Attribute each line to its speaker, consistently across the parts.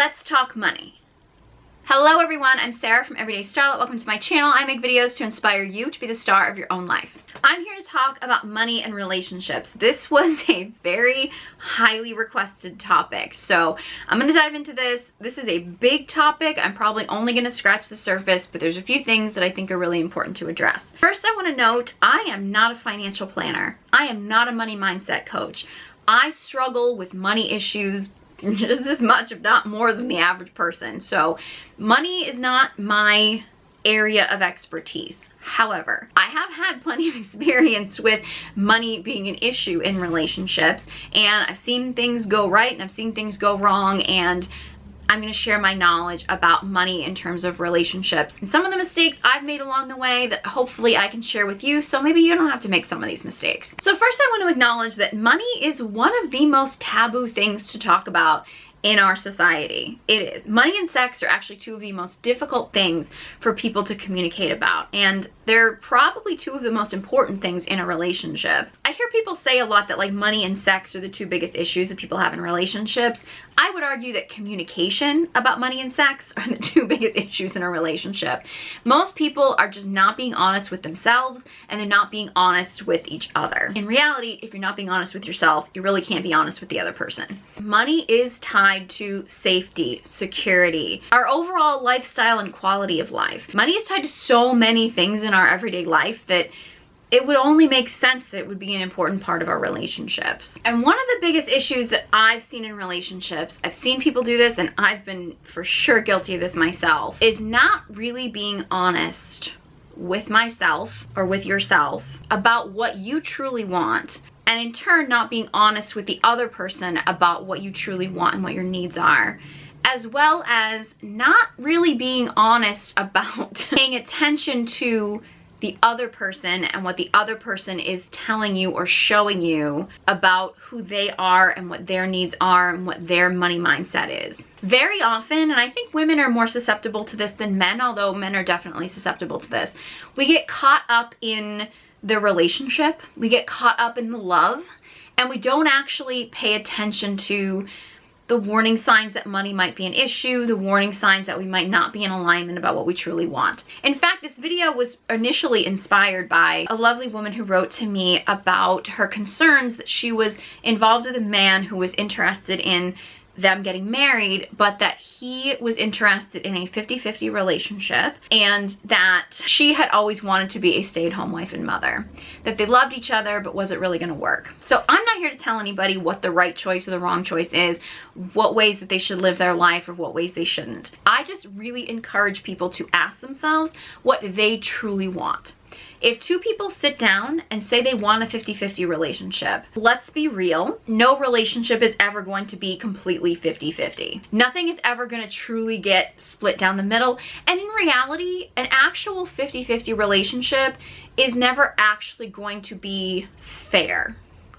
Speaker 1: Let's talk money. Hello everyone, I'm Sarah from Everyday Starlet. Welcome to my channel. I make videos to inspire you to be the star of your own life. I'm here to talk about money and relationships. This was a very highly requested topic, so I'm going to dive into this. This is a big topic. I'm probably only going to scratch the surface, but there's a few things that I think are really important to address. First, I want to note, I am not a financial planner. I am not a money mindset coach. I struggle with money issues just as much, if not more, than the average person. So money is not my area of expertise. However, I have had plenty of experience with money being an issue in relationships, and I've seen things go right and I've seen things go wrong, and I'm going to share my knowledge about money in terms of relationships and some of the mistakes I've made along the way that hopefully I can share with you, so maybe you don't have to make some of these mistakes. So first, I want to acknowledge that money is one of the most taboo things to talk about in our society. It is. Money and sex are actually two of the most difficult things for people to communicate about, and they're probably two of the most important things in a relationship. I hear people say a lot that like money and sex are the two biggest issues that people have in relationships. I would argue that communication about money and sex are the two biggest issues in a relationship. Most people are just not being honest with themselves, and they're not being honest with each other. In reality, if you're not being honest with yourself, you really can't be honest with the other person. Money is tied to safety, security, our overall lifestyle and quality of life. Money is tied to so many things in our everyday life that it would only make sense that it would be an important part of our relationships. And one of the biggest issues that I've seen in relationships, I've seen people do this and I've been for sure guilty of this myself, is not really being honest with myself or with yourself about what you truly want, and in turn not being honest with the other person about what you truly want and what your needs are, as well as not really being honest about paying attention to the other person and what the other person is telling you or showing you about who they are and what their needs are and what their money mindset is. Very often, and I think women are more susceptible to this than men, although men are definitely susceptible to this, we get caught up in the relationship, we get caught up in the love, and we don't actually pay attention to the warning signs that money might be an issue, the warning signs that we might not be in alignment about what we truly want. In fact, this video was initially inspired by a lovely woman who wrote to me about her concerns that she was involved with a man who was interested in them getting married, but that he was interested in a 50-50 relationship, and that she had always wanted to be a stay-at-home wife and mother, that they loved each other but was it really going to work. So I'm not here to tell anybody what the right choice or the wrong choice is, what ways that they should live their life or what ways they shouldn't. I just really encourage people to ask themselves what they truly want. If two people sit down and say they want a 50-50 relationship, let's be real, no relationship is ever going to be completely 50-50. Nothing is ever going to truly get split down the middle. And in reality, an actual 50-50 relationship is never actually going to be fair,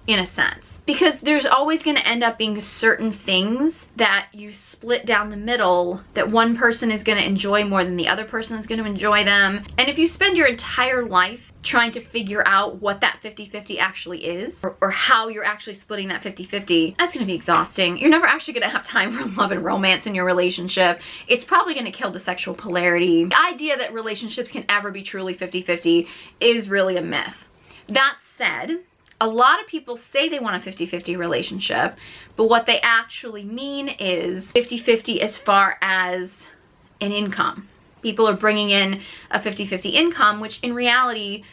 Speaker 1: in a sense, because there's always going to end up being certain things that you split down the middle that one person is going to enjoy more than the other person is going to enjoy them. And if you spend your entire life trying to figure out what that 50-50 actually is, or how you're actually splitting that 50-50, that's going to be exhausting. You're never actually going to have time for love and romance in your relationship. It's probably going to kill the sexual polarity. The idea that relationships can ever be truly 50-50 is really a myth. That said, a lot of people say they want a 50-50 relationship, but what they actually mean is 50-50 as far as an income. People are bringing in a 50-50 income, which in reality,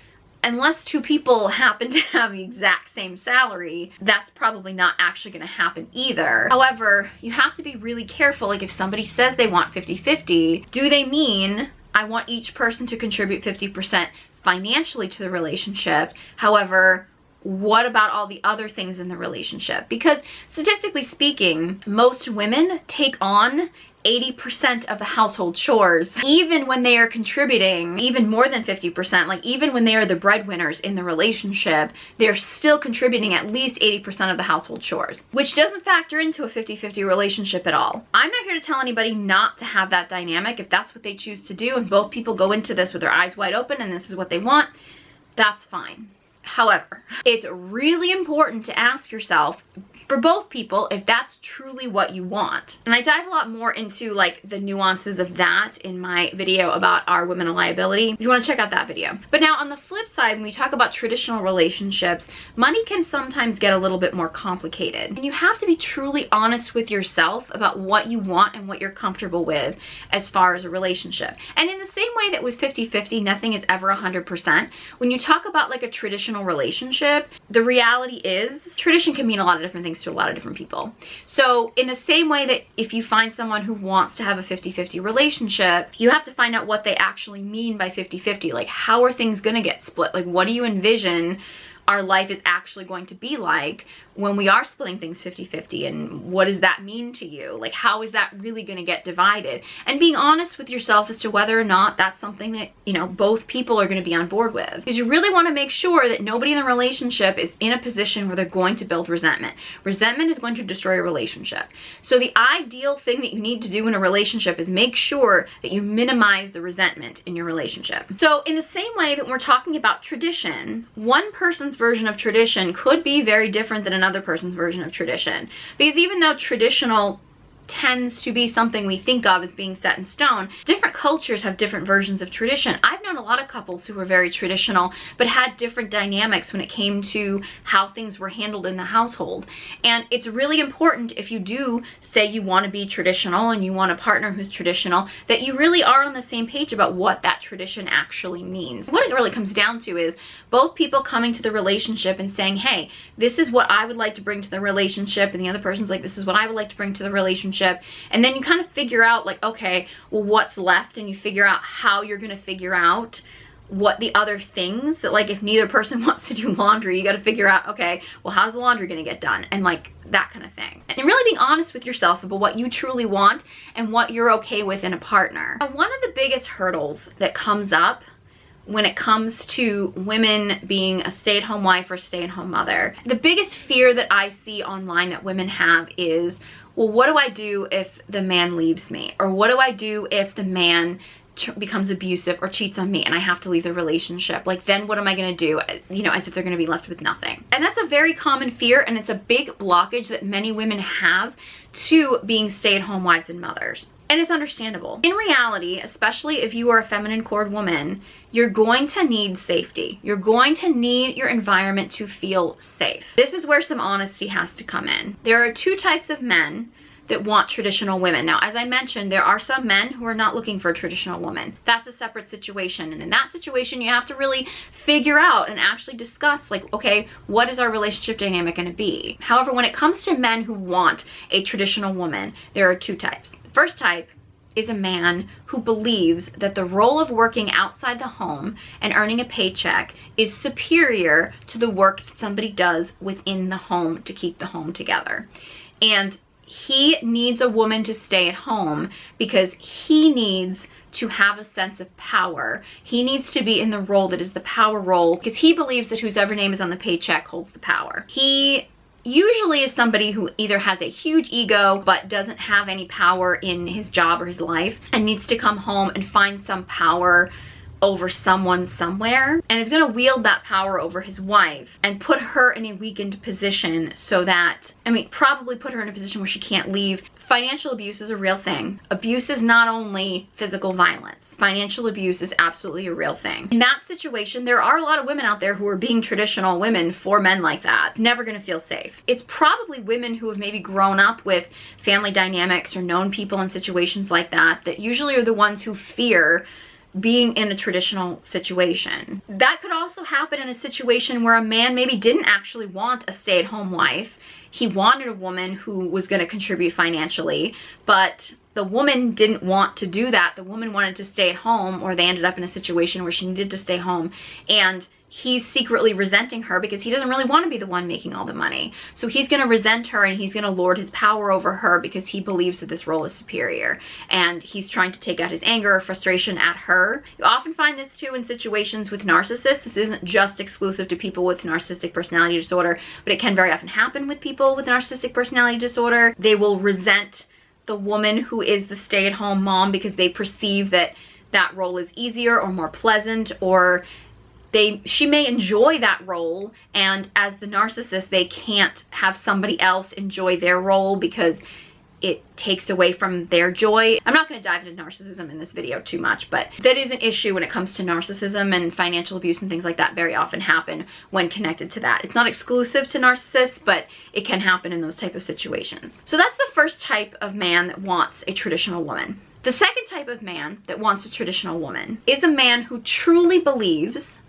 Speaker 1: unless two people happen to have the exact same salary, that's probably not actually going to happen either. However, you have to be really careful. Like, if somebody says they want 50-50, do they mean I want each person to contribute 50% financially to the relationship? However, what about all the other things in the relationship? Because statistically speaking, most women take on 80% of the household chores, even when they are contributing even more than 50%, like even when they are the breadwinners in the relationship, they're still contributing at least 80% of the household chores, which doesn't factor into a 50-50 relationship at all. I'm not here to tell anybody not to have that dynamic. If that's what they choose to do and both people go into this with their eyes wide open and this is what they want, that's fine. However, it's really important to ask yourself, for both people if that's truly what you want. And I dive a lot more into like the nuances of that in my video about Are Women a Liability? If you want to check out that video. But now on the flip side, when we talk about traditional relationships, money can sometimes get a little bit more complicated. And you have to be truly honest with yourself about what you want and what you're comfortable with as far as a relationship. And in the same way that with 50-50, nothing is ever 100%, when you talk about like a traditional relationship, the reality is tradition can mean a lot of different things to a lot of different people. So in the same way that if you find someone who wants to have a 50-50 relationship, you have to find out what they actually mean by 50-50. Like, how are things going to get split? Like, what do you envision our life is actually going to be like when we are splitting things 50-50, and what does that mean to you? Like, how is that really going to get divided? And being honest with yourself as to whether or not that's something that, you know, both people are going to be on board with. Because you really want to make sure that nobody in the relationship is in a position where they're going to build resentment. Resentment is going to destroy a relationship. So the ideal thing that you need to do in a relationship is make sure that you minimize the resentment in your relationship. So in the same way that we're talking about tradition, one person's version of tradition could be very different than another person's version of tradition. Because even though traditional tends to be something we think of as being set in stone, different cultures have different versions of tradition. I've known a lot of couples who were very traditional but had different dynamics when it came to how things were handled in the household. And it's really important, if you do say you want to be traditional and you want a partner who's traditional, that you really are on the same page about what that tradition actually means. What it really comes down to is both people coming to the relationship and saying, hey, this is what I would like to bring to the relationship, and the other person's like, this is what I would like to bring to the relationship. And then you kind of figure out like, okay, well, what's left, and you figure out how you're going to figure out what the other things that, like, if neither person wants to do laundry, you got to figure out, okay, well, how's the laundry going to get done, and like that kind of thing. And really being honest with yourself about what you truly want and what you're okay with in a partner. Now, one of the biggest hurdles that comes up when it comes to women being a stay-at-home wife or stay-at-home mother, the biggest fear that I see online that women have is, well, what do I do if the man leaves me? Or what do I do if the man becomes abusive or cheats on me and I have to leave the relationship? Like, then what am I going to do? You know, as if they're going to be left with nothing. And that's a very common fear, and it's a big blockage that many women have to being stay-at-home wives and mothers. And it's understandable. In reality, especially if you are a feminine core woman, you're going to need safety. You're going to need your environment to feel safe. This is where some honesty has to come in. There are two types of men that want traditional women. Now, as I mentioned, there are some men who are not looking for a traditional woman. That's a separate situation. And in that situation, you have to really figure out and actually discuss, like, okay, what is our relationship dynamic going to be? However, when it comes to men who want a traditional woman, there are two types. The first type is a man who believes that the role of working outside the home and earning a paycheck is superior to the work that somebody does within the home to keep the home together. And he needs a woman to stay at home because he needs to have a sense of power. He needs to be in the role that is the power role because he believes that whose ever name is on the paycheck holds the power. He usually is somebody who either has a huge ego but doesn't have any power in his job or his life and needs to come home and find some power over someone somewhere, and is going to wield that power over his wife and put her in a weakened position so that, I mean, probably put her in a position where she can't leave. Financial abuse is a real thing. Abuse is not only physical violence. Financial abuse is absolutely a real thing. In that situation, there are a lot of women out there who are being traditional women for men like that. It's never going to feel safe. It's probably women who have maybe grown up with family dynamics or known people in situations like that that usually are the ones who fear being in a traditional situation. That could also happen in a situation where a man maybe didn't actually want a stay-at-home wife. He wanted a woman who was going to contribute financially, but the woman didn't want to do that. The woman wanted to stay at home, or they ended up in a situation where she needed to stay home, and he's secretly resenting her because he doesn't really want to be the one making all the money. So he's going to resent her and he's going to lord his power over her because he believes that this role is superior. And he's trying to take out his anger or frustration at her. You often find this too in situations with narcissists. This isn't just exclusive to people with narcissistic personality disorder, but it can very often happen with people with narcissistic personality disorder. They will resent the woman who is the stay-at-home mom because they perceive that that role is easier or more pleasant, or she may enjoy that role, and as the narcissist, they can't have somebody else enjoy their role because it takes away from their joy. I'm not going to dive into narcissism in this video too much, but that is an issue when it comes to narcissism, and financial abuse and things like that very often happen when connected to that. It's not exclusive to narcissists, but it can happen in those type of situations. So that's the first type of man that wants a traditional woman. The second type of man that wants a traditional woman is a man who truly believes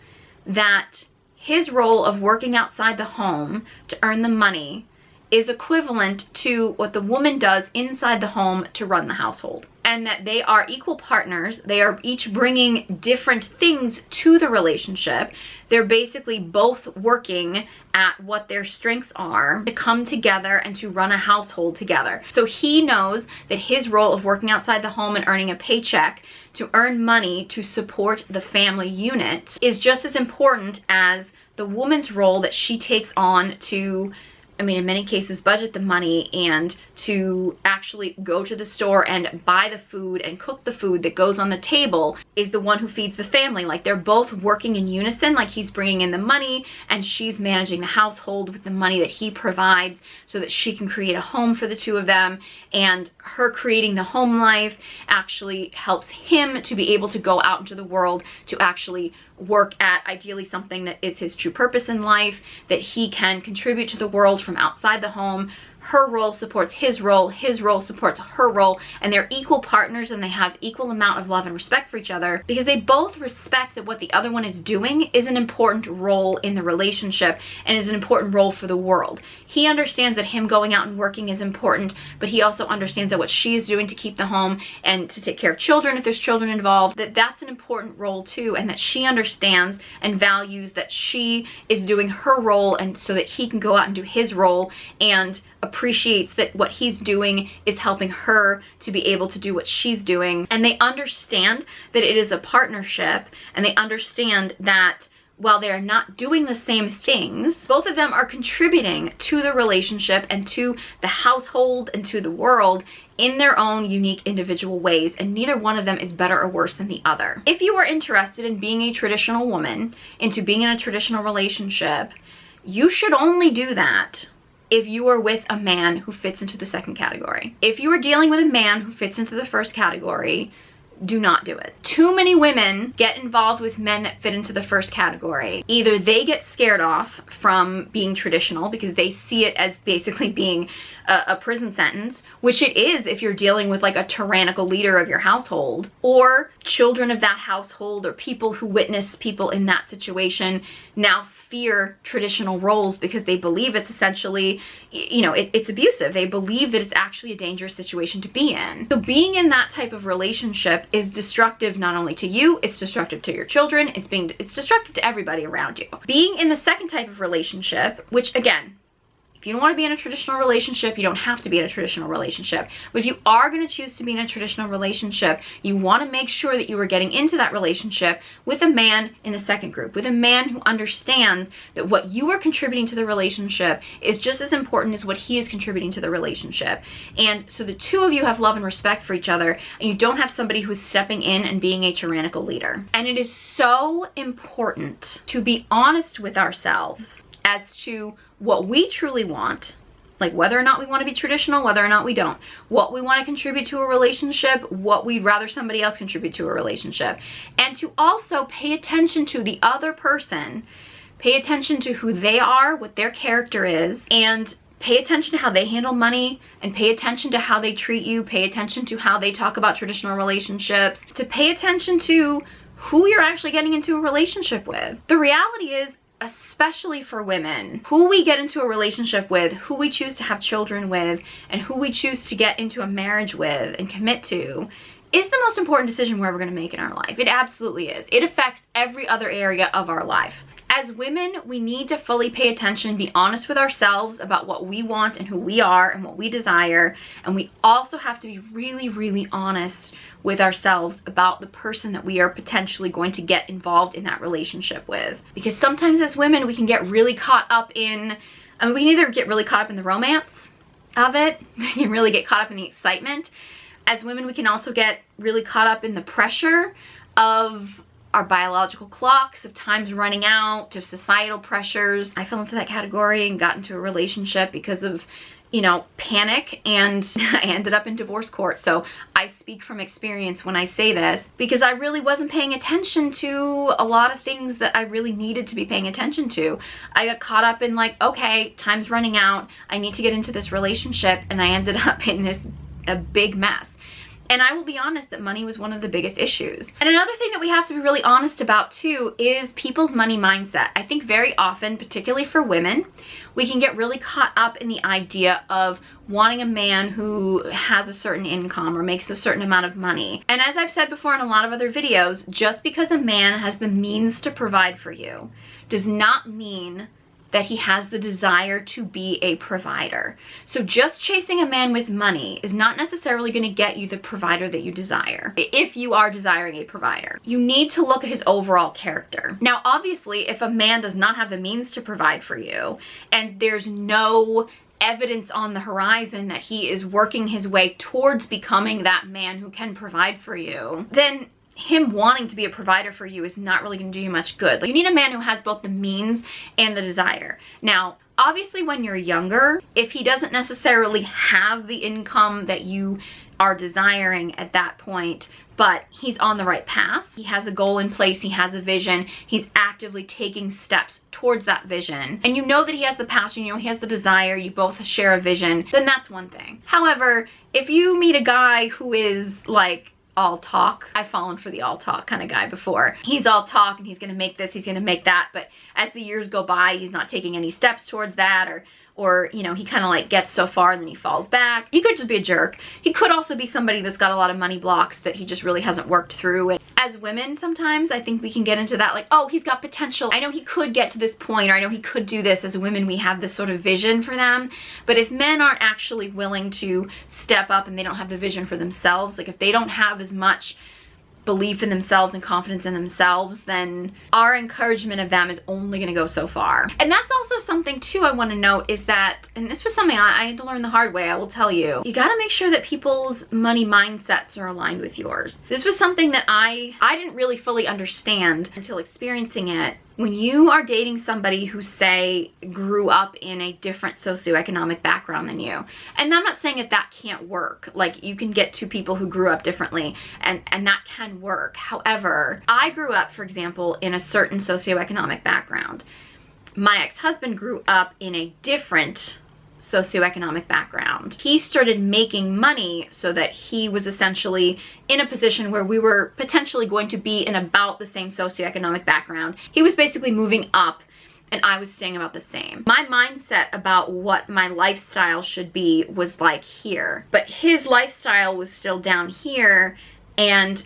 Speaker 1: that his role of working outside the home to earn the money is equivalent to what the woman does inside the home to run the household, and that they are equal partners. They are each bringing different things to the relationship. They're basically both working at what their strengths are to come together and to run a household together. So he knows that his role of working outside the home and earning a paycheck to earn money to support the family unit is just as important as the woman's role that she takes on to, I mean, in many cases, budget the money and to actually go to the store and buy the food and cook the food that goes on the table, is the one who feeds the family. Like, they're both working in unison. Like, he's bringing in the money and she's managing the household with the money that he provides so that she can create a home for the two of them. And her creating the home life actually helps him to be able to go out into the world to actually work at ideally something that is his true purpose in life, that he can contribute to the world from outside the home. Her role supports his role supports her role, and they're equal partners, and they have equal amount of love and respect for each other because they both respect that what the other one is doing is an important role in the relationship and is an important role for the world. He understands that him going out and working is important, but he also understands that what she is doing to keep the home and to take care of children, if there's children involved, that that's an important role too, and that she understands and values that she is doing her role, and so that he can go out and do his role, and appreciates that what he's doing is helping her to be able to do what she's doing. And they understand that it is a partnership, and they understand that while they're not doing the same things, both of them are contributing to the relationship and to the household and to the world in their own unique individual ways, and neither one of them is better or worse than the other. If you are interested in being a traditional woman, into being in a traditional relationship, you should only do that if you are with a man who fits into the second category. If you are dealing with a man who fits into the first category, do not do it. Too many women get involved with men that fit into the first category. Either they get scared off from being traditional because they see it as basically being a prison sentence, which it is if you're dealing with like a tyrannical leader of your household, or children of that household or people who witness people in that situation now fear traditional roles because they believe it's essentially, you know, it's abusive. They believe that it's actually a dangerous situation to be in. So being in that type of relationship is destructive not only to you, it's destructive to your children, it's destructive to everybody around you. Being in the second type of relationship, which again, if you don't want to be in a traditional relationship, you don't have to be in a traditional relationship. But if you are going to choose to be in a traditional relationship, you want to make sure that you are getting into that relationship with a man in the second group, with a man who understands that what you are contributing to the relationship is just as important as what he is contributing to the relationship. And so the two of you have love and respect for each other, and you don't have somebody who's stepping in and being a tyrannical leader. And it is so important to be honest with ourselves as to what we truly want, like whether or not we want to be traditional, whether or not we don't, what we want to contribute to a relationship, what we'd rather somebody else contribute to a relationship, and to also pay attention to the other person, pay attention to who they are, what their character is, and pay attention to how they handle money, and pay attention to how they treat you, pay attention to how they talk about traditional relationships, to pay attention to who you're actually getting into a relationship with. The reality is, especially for women, who we get into a relationship with, who we choose to have children with, and who we choose to get into a marriage with and commit to is the most important decision we're ever going to make in our life. It absolutely is. It affects every other area of our life. As women, we need to fully pay attention, be honest with ourselves about what we want and who we are and what we desire. And we also have to be really, really honest with ourselves about the person that we are potentially going to get involved in that relationship with. Because sometimes as women, we can get really caught up in, I mean, we can either get really caught up in the romance of it, we can really get caught up in the excitement. As women, we can also get really caught up in the pressure of our biological clocks, of time's running out, of societal pressures. I fell into that category and got into a relationship because of, you know, panic, and I ended up in divorce court. So I speak from experience when I say this, because I really wasn't paying attention to a lot of things that I really needed to be paying attention to. I got caught up in like, okay, time's running out, I need to get into this relationship, and I ended up in a big mess. And I will be honest that money was one of the biggest issues. And another thing that we have to be really honest about too is people's money mindset. I think very often, particularly for women, we can get really caught up in the idea of wanting a man who has a certain income or makes a certain amount of money. And as I've said before in a lot of other videos, just because a man has the means to provide for you does not mean that he has the desire to be a provider. So just chasing a man with money is not necessarily going to get you the provider that you desire, if you are desiring a provider. You need to look at his overall character. Now, obviously, if a man does not have the means to provide for you, and there's no evidence on the horizon that he is working his way towards becoming that man who can provide for you, then him wanting to be a provider for you is not really going to do you much good. Like, you need a man who has both the means and the desire. Now, obviously when you're younger, if he doesn't necessarily have the income that you are desiring at that point, but he's on the right path, he has a goal in place, he has a vision, he's actively taking steps towards that vision, and you know that he has the passion, you know he has the desire, you both share a vision, then that's one thing. However, if you meet a guy who is like all talk, I've fallen for the all talk kind of guy before. He's all talk and he's gonna make this, he's gonna make that, but as the years go by, he's not taking any steps towards that, or you know, he kind of like gets so far and then he falls back. He could just be a jerk. He could also be somebody that's got a lot of money blocks that he just really hasn't worked through. And as women, sometimes I think we can get into that, like, oh, he's got potential, I know he could get to this point, or I know he could do this. As women, we have this sort of vision for them. But if men aren't actually willing to step up and they don't have the vision for themselves, like if they don't have as much belief in themselves and confidence in themselves, then our encouragement of them is only going to go so far. And that's also something too I want to note, is that, and this was something I had to learn the hard way, I will tell you, you got to make sure that people's money mindsets are aligned with yours. This was something that I didn't really fully understand until experiencing it. When you are dating somebody who, say, grew up in a different socioeconomic background than you, and I'm not saying that that can't work, like you can get two people who grew up differently and that can work. However, I grew up, for example, in a certain socioeconomic background. My ex-husband grew up in a different socioeconomic background. He started making money so that he was essentially in a position where we were potentially going to be in about the same socioeconomic background. He was basically moving up and I was staying about the same. My mindset about what my lifestyle should be was like here, but his lifestyle was still down here, and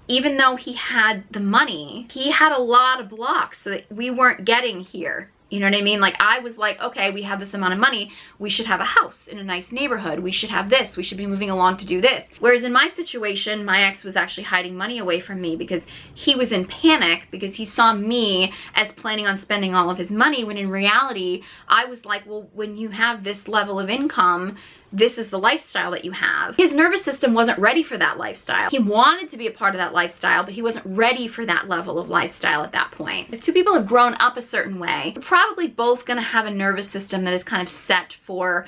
Speaker 1: even though he had the money, he had a lot of blocks so that we weren't getting here. You know what I mean? Like, I was like, okay, we have this amount of money, we should have a house in a nice neighborhood, we should have this, we should be moving along to do this. Whereas in my situation, my ex was actually hiding money away from me because he was in panic because he saw me as planning on spending all of his money, when in reality, I was like, well, when you have this level of income, this is the lifestyle that you have. His nervous system wasn't ready for that lifestyle. He wanted to be a part of that lifestyle, but he wasn't ready for that level of lifestyle at that point. If two people have grown up a certain way, they're probably both gonna have a nervous system that is kind of set for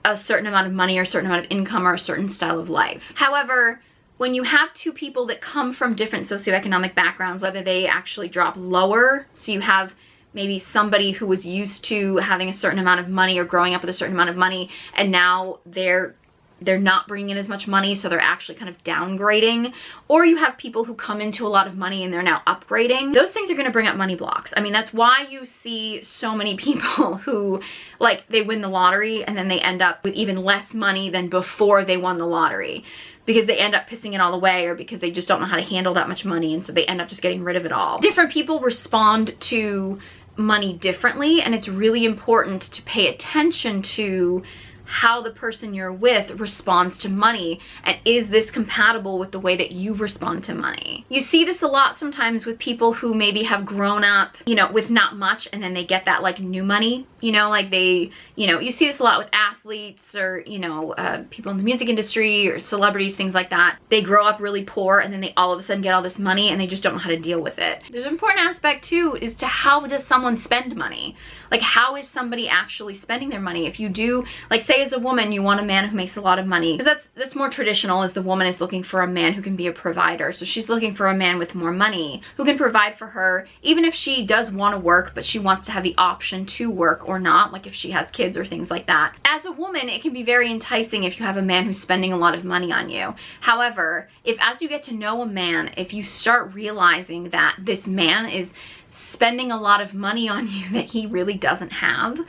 Speaker 1: a certain amount of money or a certain amount of income or a certain style of life. However, when you have two people that come from different socioeconomic backgrounds, whether they actually drop lower, so you have maybe somebody who was used to having a certain amount of money or growing up with a certain amount of money, and now they're not bringing in as much money, so they're actually kind of downgrading. Or you have people who come into a lot of money and they're now upgrading. Those things are going to bring up money blocks. I mean, that's why you see so many people who, like, they win the lottery and then they end up with even less money than before they won the lottery, because they end up pissing it all away, or because they just don't know how to handle that much money, and so they end up just getting rid of it all. Different people respond to money differently, and it's really important to pay attention to how the person you're with responds to money, and is this compatible with the way that you respond to money. You see this a lot sometimes with people who maybe have grown up, you know, with not much, and then they get that like new money, you know, like they, you know, you see this a lot with athletes or, you know, people in the music industry or celebrities, things like that. They grow up really poor and then they all of a sudden get all this money and they just don't know how to deal with it. There's an important aspect too, is to how does someone spend money? Like, how is somebody actually spending their money? If you do, like, say as a woman, you want a man who makes a lot of money, because that's more traditional, as the woman is looking for a man who can be a provider. So she's looking for a man with more money who can provide for her, even if she does want to work, but she wants to have the option to work or not, like if she has kids or things like that. As a woman, it can be very enticing if you have a man who's spending a lot of money on you. However, if as you get to know a man, if you start realizing that this man is spending a lot of money on you that he really doesn't have,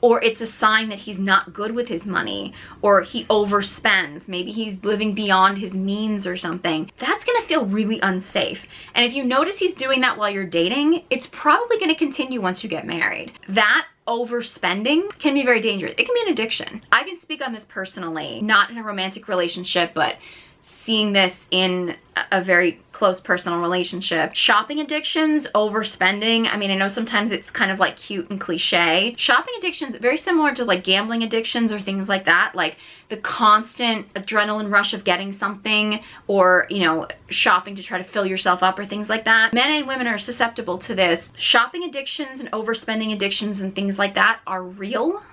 Speaker 1: or it's a sign that he's not good with his money, or he overspends, maybe he's living beyond his means or something, that's gonna feel really unsafe. And if you notice he's doing that while you're dating, it's probably gonna continue once you get married. That overspending can be very dangerous. It can be an addiction. I can speak on this personally, not in a romantic relationship, but seeing this in a very close personal relationship. Shopping addictions, overspending. I mean, I know sometimes it's kind of like cute and cliche. Shopping addictions, very similar to like gambling addictions or things like that. Like the constant adrenaline rush of getting something, or, you know, shopping to try to fill yourself up or things like that. Men and women are susceptible to this. Shopping addictions and overspending addictions and things like that are real.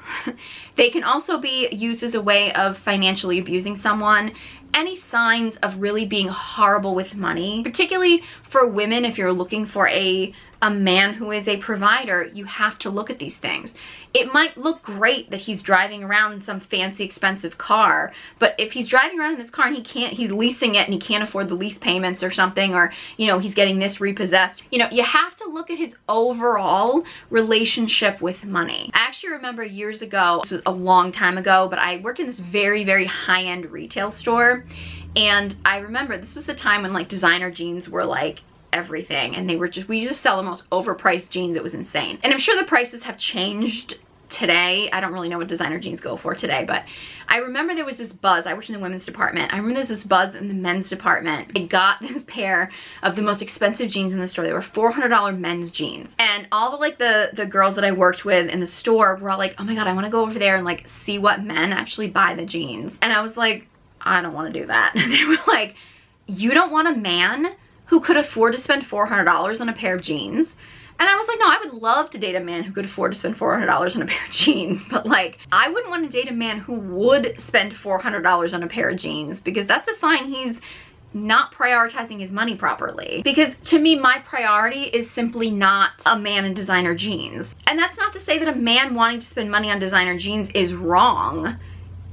Speaker 1: They can also be used as a way of financially abusing someone. Any signs of really being horrible with money, particularly for women, if you're looking for a man who is a provider, you have to look at these things. It might look great that he's driving around in some fancy expensive car, but if he's driving around in this car and he's leasing it and he can't afford the lease payments or something, or, you know, he's getting this repossessed, you know, you have to look at his overall relationship with money. I actually remember years ago, this was a long time ago, but I worked in this very, very high-end retail store, and I remember this was the time when like designer jeans were like everything, and we just sell the most overpriced jeans. It was insane. And I'm sure the prices have changed today. I don't really know what designer jeans go for today, but I remember there was this buzz. I worked in the women's department. I remember there's this buzz in the men's department. I got this pair of the most expensive jeans in the store. They were $400 men's jeans. And all the like the girls that I worked with in the store were all like, oh my God, I want to go over there and like see what men actually buy the jeans. And I was like, I don't want to do that. And they were like, you don't want a man who could afford to spend $400 on a pair of jeans? And I was like, no, I would love to date a man who could afford to spend $400 on a pair of jeans, but like, I wouldn't want to date a man who would spend $400 on a pair of jeans, because that's a sign he's not prioritizing his money properly. Because to me, my priority is simply not a man in designer jeans. And that's not to say that a man wanting to spend money on designer jeans is wrong.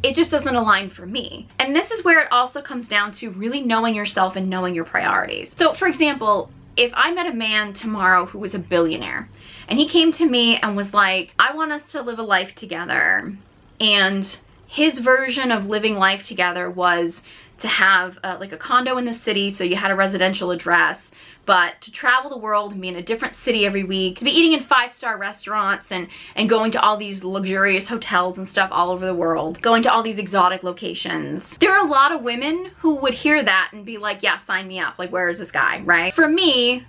Speaker 1: It just doesn't align for me. And this is where it also comes down to really knowing yourself and knowing your priorities. So for example, if I met a man tomorrow who was a billionaire and he came to me and was like, I want us to live a life together, and his version of living life together was to have like a condo in the city, so you had a residential address, but to travel the world and be in a different city every week, to be eating in 5-star restaurants and going to all these luxurious hotels and stuff all over the world, going to all these exotic locations. There are a lot of women who would hear that and be like, yeah, sign me up. Like, where is this guy, right? For me,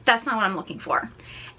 Speaker 1: that's not what I'm looking for.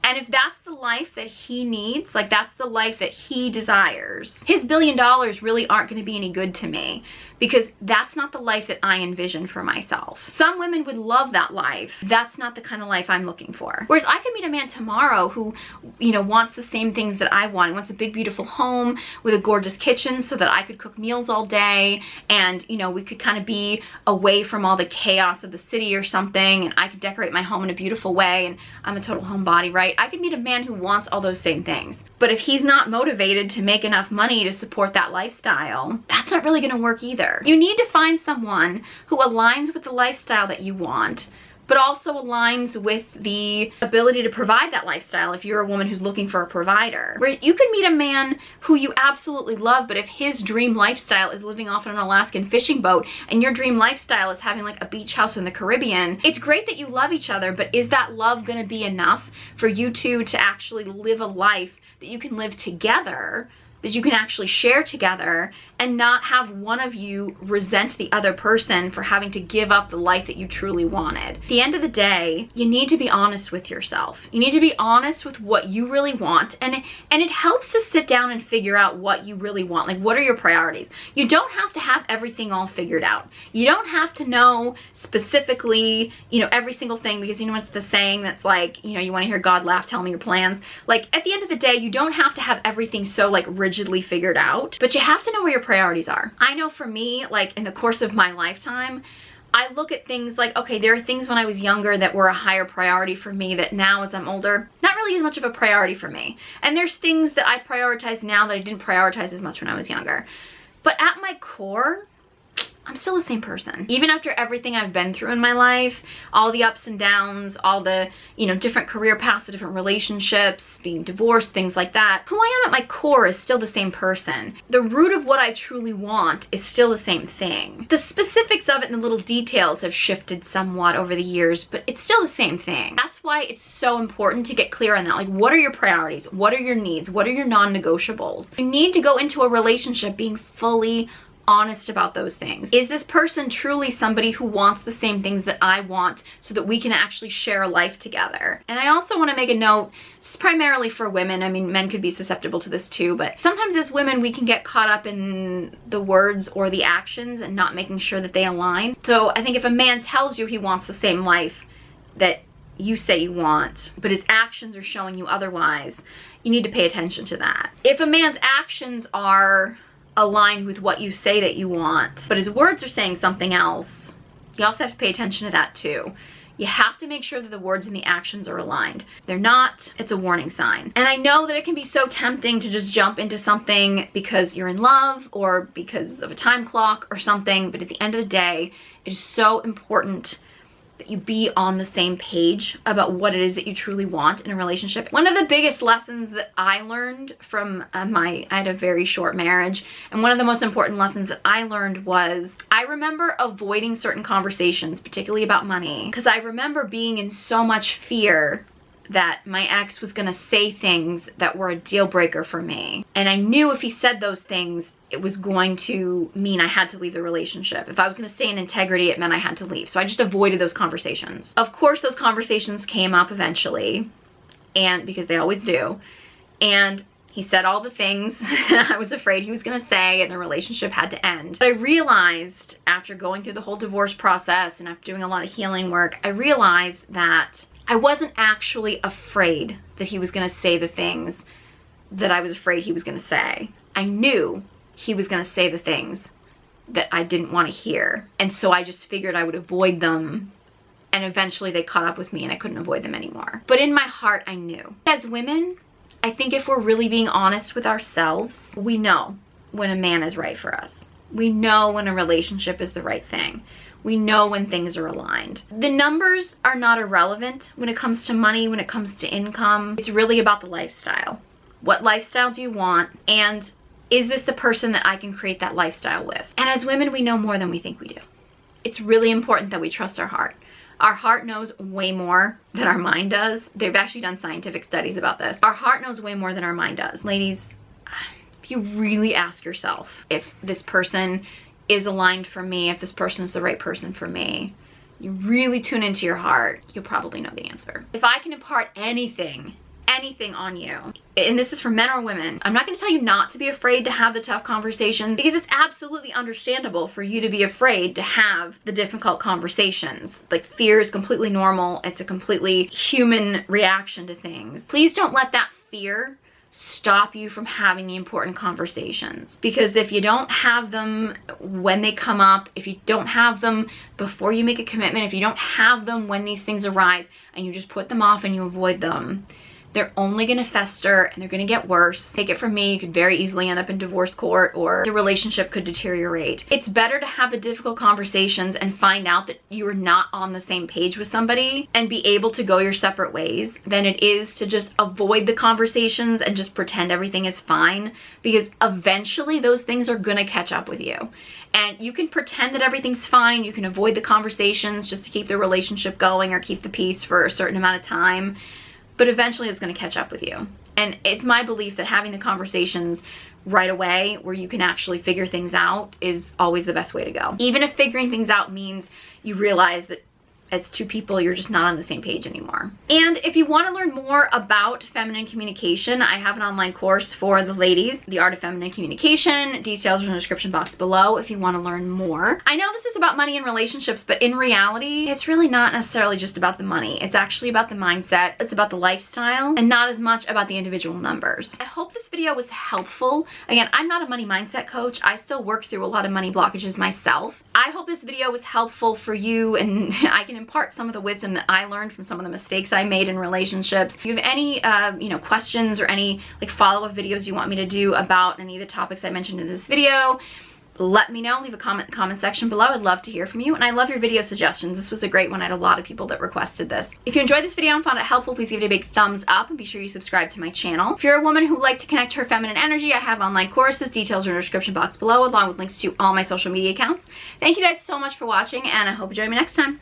Speaker 1: And if that's the life that he needs, like that's the life that he desires, his $1 billion really aren't going to be any good to me, because that's not the life that I envision for myself. Some women would love that life. That's not the kind of life I'm looking for. Whereas I could meet a man tomorrow who, you know, wants the same things that I want. He wants a big, beautiful home with a gorgeous kitchen so that I could cook meals all day, and, you know, we could kind of be away from all the chaos of the city or something, and I could decorate my home in a beautiful way, and I'm a total homebody, right? I could meet a man who wants all those same things. But if he's not motivated to make enough money to support that lifestyle, that's not really gonna work either. You need to find someone who aligns with the lifestyle that you want, but also aligns with the ability to provide that lifestyle if you're a woman who's looking for a provider. Where you can meet a man who you absolutely love, but if his dream lifestyle is living off on an Alaskan fishing boat and your dream lifestyle is having like a beach house in the Caribbean, it's great that you love each other, but is that love gonna be enough for you two to actually live a life that you can live together that you can actually share together and not have one of you resent the other person for having to give up the life that you truly wanted. At the end of the day, you need to be honest with yourself. You need to be honest with what you really want, and it helps to sit down and figure out what you really want. Like, what are your priorities? You don't have to have everything all figured out. You don't have to know specifically, you know, every single thing, because you know what's the saying that's like, you know, you want to hear God laugh, tell me your plans. Like, at the end of the day, you don't have to have everything so like rigidly figured out, but you have to know where your priorities are. I know for me, like in the course of my lifetime, I look at things like, okay, there are things when I was younger that were a higher priority for me that now as I'm older, not really as much of a priority for me. And there's things that I prioritize now that I didn't prioritize as much when I was younger. But at my core, I'm still the same person. Even after everything I've been through in my life, all the ups and downs, all the, you know, different career paths, the different relationships, being divorced, things like that, who I am at my core is still the same person. The root of what I truly want is still the same thing. The specifics of it and the little details have shifted somewhat over the years, but it's still the same thing. That's why it's so important to get clear on that. Like, what are your priorities? What are your needs? What are your non-negotiables? You need to go into a relationship being fully honest about those things. Is this person truly somebody who wants the same things that I want so that we can actually share a life together? And I also want to make a note, this is primarily for women. I mean, men could be susceptible to this too, but sometimes as women, we can get caught up in the words or the actions and not making sure that they align. So I think if a man tells you he wants the same life that you say you want, but his actions are showing you otherwise, you need to pay attention to that. If a man's actions are aligned with what you say that you want, but his words are saying something else, you also have to pay attention to that too. You have to make sure that the words and the actions are aligned. If they're not, it's a warning sign. And I know that it can be so tempting to just jump into something because you're in love or because of a time clock or something, but at the end of the day, it is so important that you be on the same page about what it is that you truly want in a relationship. One of the biggest lessons that I learned from I had a very short marriage, and one of the most important lessons that I learned was I remember avoiding certain conversations, particularly about money, because I remember being in so much fear that my ex was gonna say things that were a deal breaker for me. And I knew if he said those things, it was going to mean I had to leave the relationship. If I was gonna stay in integrity, it meant I had to leave. So I just avoided those conversations. Of course, those conversations came up eventually, and because they always do. And he said all the things I was afraid he was gonna say, and the relationship had to end. But I realized after going through the whole divorce process and after doing a lot of healing work, I realized that I wasn't actually afraid that he was gonna say the things that I was afraid he was gonna say. I knew he was gonna say the things that I didn't want to hear. And so I just figured I would avoid them, and eventually they caught up with me and I couldn't avoid them anymore. But in my heart, I knew. As women, I think if we're really being honest with ourselves, we know when a man is right for us. We know when a relationship is the right thing. We know when things are aligned. The numbers are not irrelevant when it comes to money, when it comes to income. It's really about the lifestyle. What lifestyle do you want? And is this the person that I can create that lifestyle with? And as women, we know more than we think we do. It's really important that we trust our heart. Our heart knows way more than our mind does. They've actually done scientific studies about this. Our heart knows way more than our mind does. Ladies, if you really ask yourself if this person is aligned for me, if this person is the right person for me, you really tune into your heart, you'll probably know the answer. If I can impart anything on you, and this is for men or women, I'm not going to tell you not to be afraid to have the tough conversations, because it's absolutely understandable for you to be afraid to have the difficult conversations. Like, fear is completely normal. It's a completely human reaction to things. Please don't let that fear stop you from having the important conversations, because if you don't have them when they come up, if you don't have them before you make a commitment, if you don't have them when these things arise and you just put them off and you avoid them, they're only going to fester and they're going to get worse. Take it from me, you could very easily end up in divorce court, or the relationship could deteriorate. It's better to have the difficult conversations and find out that you are not on the same page with somebody and be able to go your separate ways than it is to just avoid the conversations and just pretend everything is fine, because eventually those things are going to catch up with you. And you can pretend that everything's fine, you can avoid the conversations just to keep the relationship going or keep the peace for a certain amount of time, but eventually it's going to catch up with you. And it's my belief that having the conversations right away where you can actually figure things out is always the best way to go. Even if figuring things out means you realize that as two people, you're just not on the same page anymore. And if you want to learn more about feminine communication, I have an online course for the ladies, The Art of Feminine Communication. Details are in the description box below if you want to learn more. I know this is about money and relationships, but in reality, it's really not necessarily just about the money. It's actually about the mindset. It's about the lifestyle and not as much about the individual numbers. I hope this video was helpful. Again, I'm not a money mindset coach. I still work through a lot of money blockages myself. I hope this video was helpful for you and I can impart some of the wisdom that I learned from some of the mistakes I made in relationships. If you have any questions or any like follow-up videos you want me to do about any of the topics I mentioned in this video, let me know. Leave a comment in the comment section below. I'd love to hear from you, and I love your video suggestions. This was a great one. I had a lot of people that requested this. If you enjoyed this video and found it helpful, please give it a big thumbs up and be sure you subscribe to my channel. If you're a woman who would like to connect her feminine energy, I have online courses. Details are in the description box below, along with links to all my social media accounts. Thank you guys so much for watching, and I hope you join me next time.